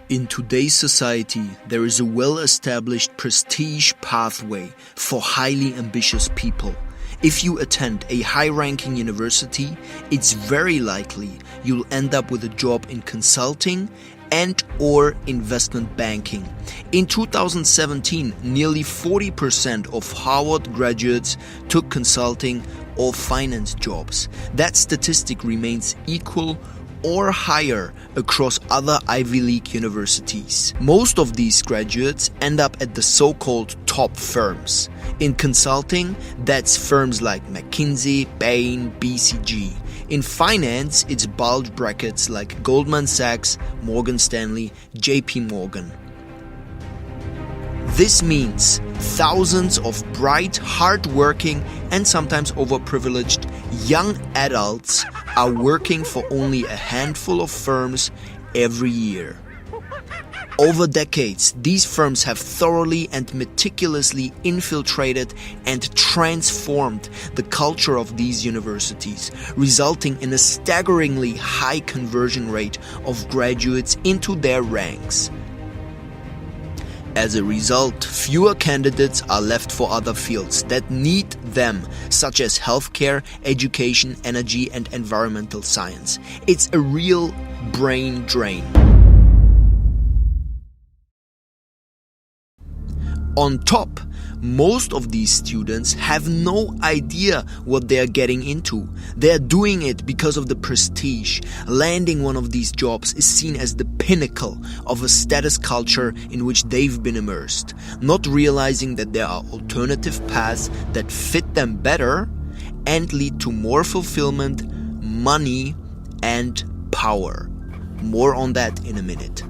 In today's society, there is a well-established prestige pathway for highly ambitious people. If you attend a high-ranking university, it's very likely you'll end up with a job in consulting and/or investment banking. In 2017, nearly 40% of Harvard graduates took consulting or finance jobs. That statistic remains equal or higher across other Ivy League universities. Most of these graduates end up at the so-called top firms. In consulting, that's firms like McKinsey, Bain, BCG. In finance, it's bulge brackets like Goldman Sachs, Morgan Stanley, JP Morgan. This means thousands of bright, hard-working, and sometimes overprivileged young adults are working for only a handful of firms every year. Over decades, these firms have thoroughly and meticulously infiltrated and transformed the culture of these universities, resulting in a staggeringly high conversion rate of graduates into their ranks. As a result, fewer candidates are left for other fields that need them, such as healthcare, education, energy, and environmental science. It's a real brain drain. On top, most of these students have no idea what they are getting into. They are doing it because of the prestige. Landing one of these jobs is seen as the pinnacle of a status culture in which they've been immersed, not realizing that there are alternative paths that fit them better and lead to more fulfillment, money, and power. More on that in a minute.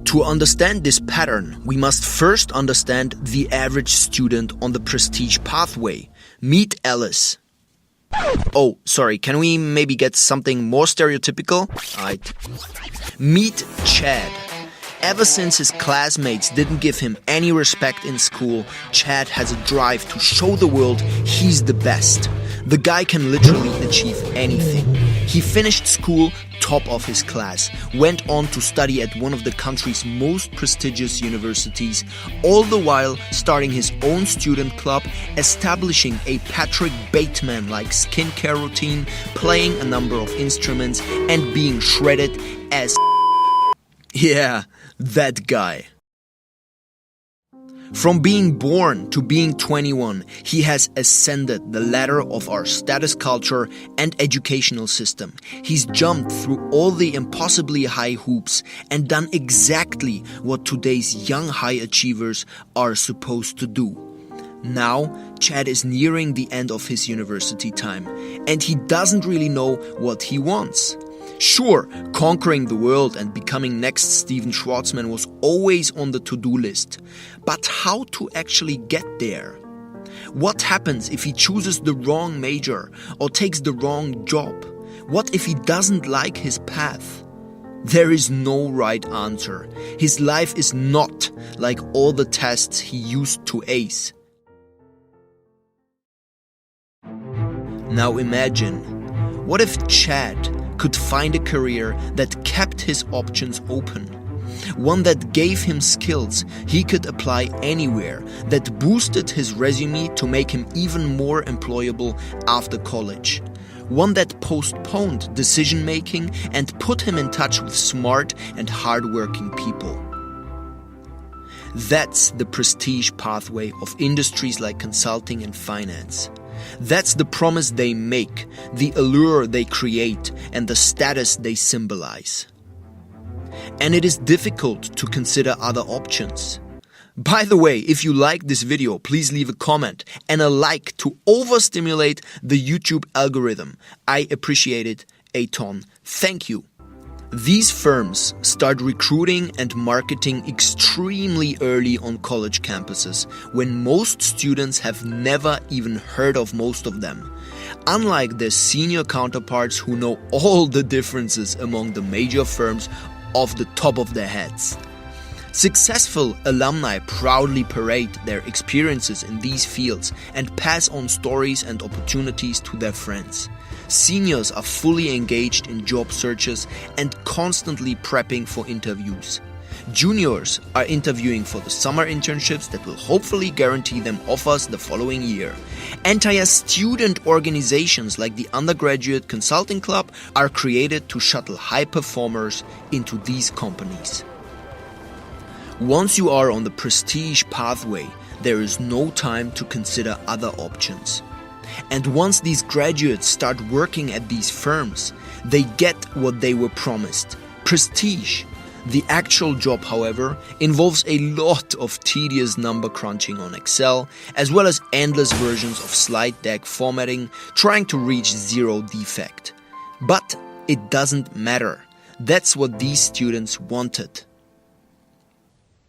To understand this pattern, we must first understand the average student on the prestige pathway. Meet Alice. Oh, sorry, can we maybe get something more stereotypical? Alright. Meet Chad. Ever since his classmates didn't give him any respect in school, Chad has a drive to show the world he's the best. The guy can literally achieve anything. He finished school top of his class, went on to study at one of the country's most prestigious universities, all the while starting his own student club, establishing a Patrick Bateman-like skincare routine, playing a number of instruments, and being shredded as yeah, that guy. From being born to being 21, he has ascended the ladder of our status culture and educational system. He's jumped through all the impossibly high hoops and done exactly what today's young high achievers are supposed to do. Now, Chad is nearing the end of his university time, and he doesn't really know what he wants. Sure, conquering the world and becoming next Steven Schwartzman was always on the to-do list. But how to actually get there? What happens if he chooses the wrong major or takes the wrong job? What if he doesn't like his path? There is no right answer. His life is not like all the tests he used to ace. Now imagine, what if Chad could find a career that kept his options open? One that gave him skills he could apply anywhere, that boosted his resume to make him even more employable after college. One that postponed decision-making and put him in touch with smart and hard-working people. That's the prestige pathway of industries like consulting and finance. That's the promise they make, the allure they create, and the status they symbolize. And it is difficult to consider other options. By the way, if you like this video, please leave a comment and a like to overstimulate the YouTube algorithm. I appreciate it a ton. Thank you. These firms start recruiting and marketing extremely early on college campuses, when most students have never even heard of most of them. Unlike their senior counterparts who know all the differences among the major firms off the top of their heads. Successful alumni proudly parade their experiences in these fields and pass on stories and opportunities to their friends. Seniors are fully engaged in job searches and constantly prepping for interviews. Juniors are interviewing for the summer internships that will hopefully guarantee them offers the following year. Entire student organizations like the Undergraduate Consulting Club are created to shuttle high performers into these companies. Once you are on the prestige pathway, there is no time to consider other options. And once these graduates start working at these firms, they get what they were promised: prestige. The actual job, however, involves a lot of tedious number crunching on Excel, as well as endless versions of slide deck formatting, trying to reach zero defect. But it doesn't matter. That's what these students wanted.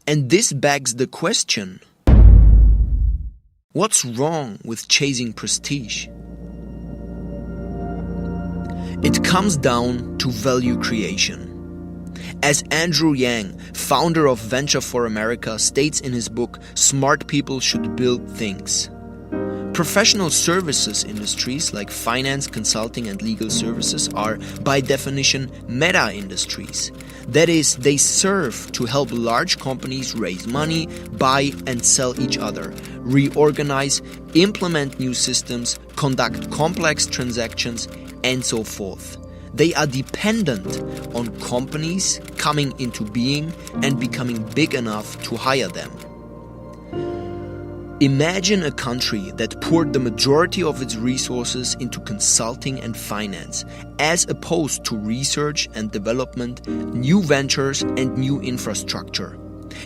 And this begs the question: what's wrong with chasing prestige? It comes down to value creation. As Andrew Yang, founder of Venture for America, states in his book, Smart People Should Build Things. Professional services industries like finance, consulting, and legal services are, by definition, meta industries. That is, they serve to help large companies raise money, buy and sell each other, reorganize, implement new systems, conduct complex transactions, and so forth. They are dependent on companies coming into being and becoming big enough to hire them. Imagine a country that poured the majority of its resources into consulting and finance, as opposed to research and development, new ventures, and new infrastructure.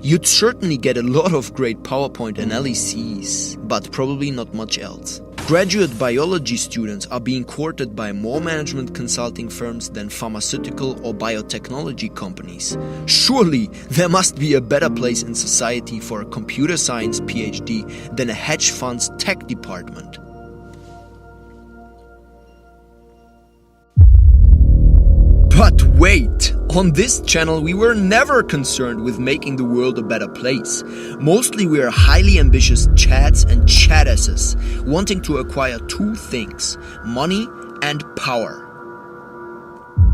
You'd certainly get a lot of great PowerPoint analyses, but probably not much else. Graduate biology students are being courted by more management consulting firms than pharmaceutical or biotechnology companies. Surely there must be a better place in society for a computer science PhD than a hedge fund's tech department. But wait! On this channel we were never concerned with making the world a better place. Mostly we are highly ambitious chads and chadasses, wanting to acquire two things: money and power.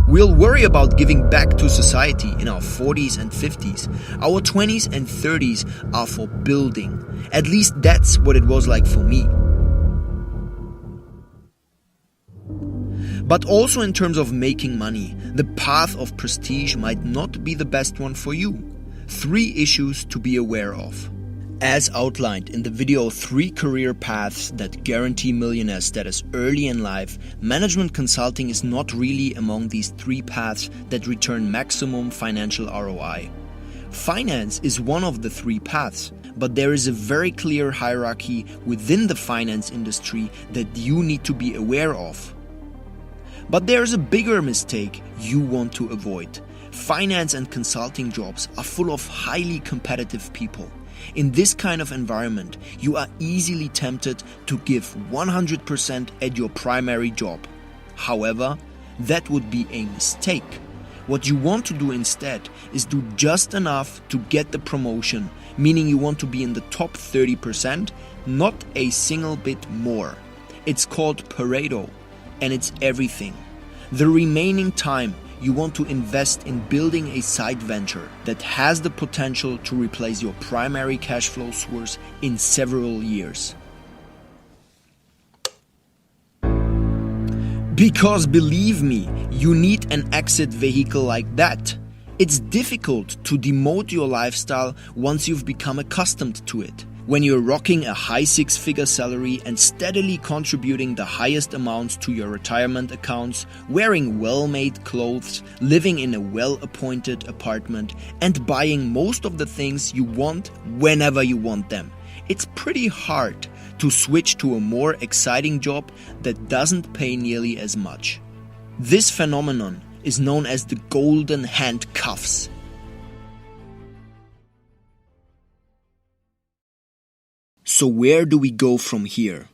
We'll worry about giving back to society in our 40s and 50s. Our 20s and 30s are for building. At least that's what it was like for me. But also in terms of making money, the path of prestige might not be the best one for you. 3 issues to be aware of. As outlined in the video 3 Career Paths That Guarantee Millionaire Status Early in Life, management consulting is not really among these 3 paths that return maximum financial ROI. Finance is one of the 3 paths, but there is a very clear hierarchy within the finance industry that you need to be aware of. But there's a bigger mistake you want to avoid. Finance and consulting jobs are full of highly competitive people. In this kind of environment, you are easily tempted to give 100% at your primary job. However, that would be a mistake. What you want to do instead is do just enough to get the promotion, meaning you want to be in the top 30%, not a single bit more. It's called Pareto. And it's everything. The remaining time you want to invest in building a side venture that has the potential to replace your primary cash flow source in several years. Because believe me, you need an exit vehicle like that. It's difficult to demote your lifestyle once you've become accustomed to it. When you're rocking a high 6-figure salary and steadily contributing the highest amounts to your retirement accounts, wearing well-made clothes, living in a well-appointed apartment, and buying most of the things you want whenever you want them, it's pretty hard to switch to a more exciting job that doesn't pay nearly as much. This phenomenon is known as the golden handcuffs. So where do we go from here?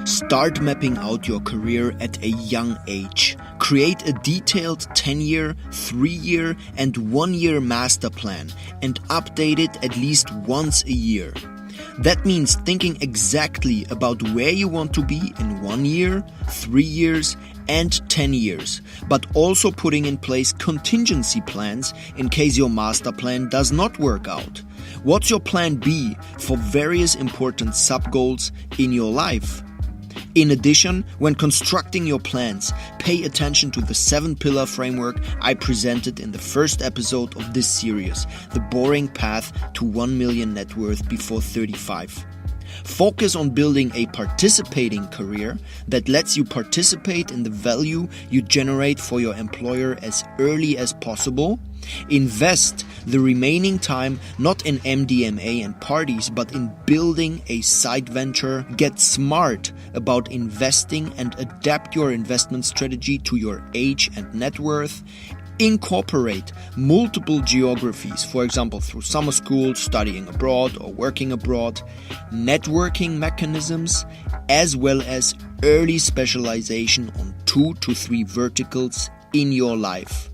Start mapping out your career at a young age. Create a detailed 10-year, 3-year, and 1-year master plan and update it at least once a year. That means thinking exactly about where you want to be in 1 year, 3 years, and 10 years, but also putting in place contingency plans in case your master plan does not work out. What's your plan B for various important sub-goals in your life? In addition, when constructing your plans, pay attention to the 7-pillar framework I presented in the first episode of this series, The Boring Path to 1 Million Net Worth Before 35. Focus on building a participating career that lets you participate in the value you generate for your employer as early as possible. Invest the remaining time not in MDMA and parties, but in building a side venture. Get smart about investing and adapt your investment strategy to your age and net worth. Incorporate multiple geographies, for example through summer school, studying abroad or working abroad, networking mechanisms, as well as early specialization on 2 to 3 verticals in your life.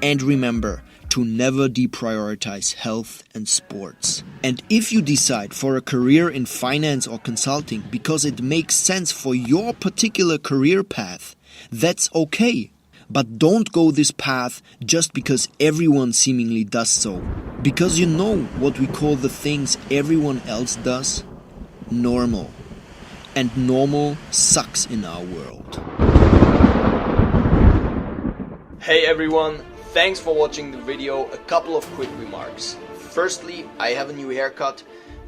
And remember to never deprioritize health and sports. And if you decide for a career in finance or consulting because it makes sense for your particular career path, that's okay. But don't go this path just because everyone seemingly does so. Because you know what we call the things everyone else does? Normal. And normal sucks in our world. Hey everyone, thanks for watching the video. A couple of quick remarks. Firstly, I have a new haircut.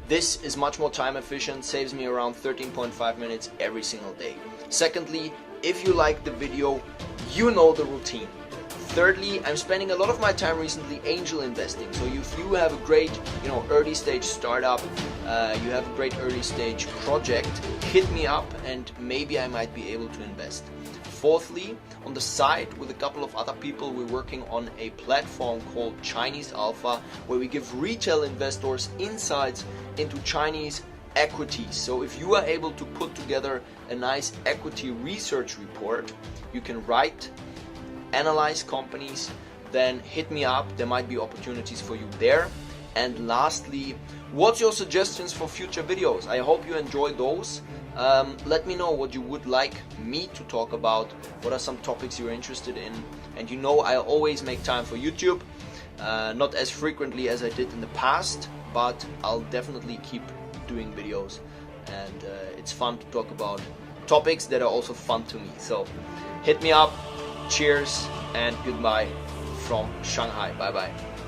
This is much more time efficient, saves me around 13.5 minutes every single day. Secondly, if you like the video, you know the routine. Thirdly, I'm spending a lot of my time recently angel investing. So if you have a great, early stage startup, you have a great early stage project, hit me up and maybe I might be able to invest. Fourthly, on the side with a couple of other people, we're working on a platform called Chinese Alpha, where we give retail investors insights into Chinese equities. So if you are able to put together a nice equity research report, you can write, analyze companies, then hit me up. There might be opportunities for you there. And lastly, what's your suggestions for future videos? I hope you enjoy those. Let me know what you would like me to talk about. What are some topics you're interested in? And I always make time for YouTube. Not as frequently as I did in the past, but I'll definitely keep doing videos. And it's fun to talk about topics that are also fun to me. So hit me up. Cheers and goodbye from Shanghai. Bye bye.